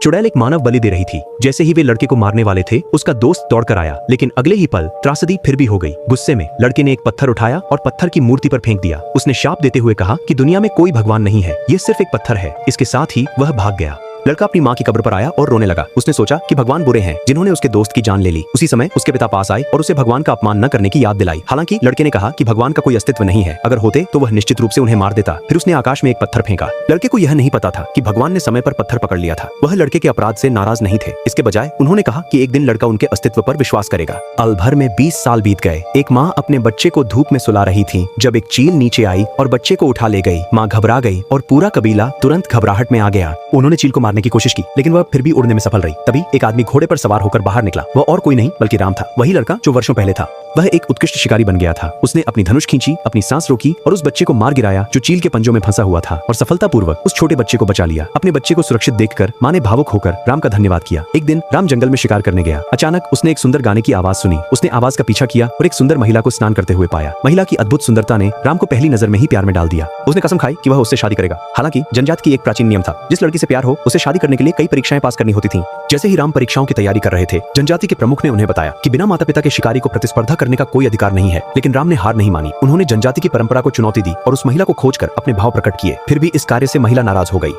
चुड़ैल एक मानव बलि दे रही थी। जैसे ही वे लड़के को मारने वाले थे, उसका दोस्त दौड़कर आया, लेकिन अगले ही पल त्रासदी फिर भी हो गई। गुस्से में लड़के ने एक पत्थर उठाया और पत्थर की मूर्ति पर फेंक दिया। उसने शाप देते हुए कहा कि दुनिया में कोई भगवान नहीं है, ये सिर्फ एक पत्थर है। इसके साथ ही वह भाग गया। लड़का अपनी माँ की कब्र पर आया और रोने लगा। उसने सोचा कि भगवान बुरे हैं जिन्होंने उसके दोस्त की जान ले ली। उसी समय उसके पिता पास आए और उसे भगवान का अपमान न करने की याद दिलाई। हालांकि लड़के ने कहा कि भगवान का कोई अस्तित्व नहीं है, अगर होते तो वह निश्चित रूप से उन्हें मार देता। फिर उसने आकाश में एक पत्थर फेंका। लड़के को यह नहीं पता था कि भगवान ने समय पर पत्थर पकड़ लिया था। वह लड़के के अपराध से नाराज नहीं थे। इसके बजाय उन्होंने कहा कि एक दिन लड़का उनके अस्तित्व पर विश्वास करेगा। अलभर में 20 साल बीत गए। एक माँ अपने बच्चे को धूप में सुला रही थी जब एक चील नीचे आई और बच्चे को उठा ले गई। माँ घबरा गई और पूरा कबीला तुरंत घबराहट में आ गया। उन्होंने चील को मारने की कोशिश की, लेकिन वह फिर भी उड़ने में सफल रही। तभी एक आदमी घोड़े पर सवार होकर बाहर निकला। वह और कोई नहीं बल्कि राम था, वही लड़का जो वर्षों पहले था। वह एक उत्कृष्ट शिकारी बन गया था। उसने अपनी धनुष खींची, अपनी सांस रोकी और उस बच्चे को मार गिराया जो चील के पंजों में फंसा हुआ था, और सफलतापूर्वक उस छोटे बच्चे को बचा लिया। अपने बच्चे को सुरक्षित देखकर माँ ने भावुक होकर राम का धन्यवाद किया। एक दिन राम जंगल में शिकार करने गया। अचानक उसने एक सुंदर गाने की आवाज सुनी। उसने आवाज का पीछा किया और एक सुंदर महिला को स्नान करते हुए पाया। महिला की अद्भुत सुंदरता ने राम को पहली नजर में ही प्यार में डाल दिया। उसने कसम खाई कि वह उससे शादी करेगा। हालांकि जनजाति की एक प्राचीन नियम था, जिस लड़की से प्यार हो उसे शादी करने के लिए कई परीक्षाएं पास करनी होती थीं। जैसे ही राम परीक्षाओं की तैयारी कर रहे थे, जनजाति के प्रमुख ने उन्हें बताया कि बिना माता पिता के शिकारी को प्रतिस्पर्धा करने का कोई अधिकार नहीं है। लेकिन राम ने हार नहीं मानी। उन्होंने जनजाति की परंपरा को चुनौती दी और उस महिला को खोजकर अपने भाव प्रकट किए। फिर भी इस कार्य से महिला नाराज हो गई।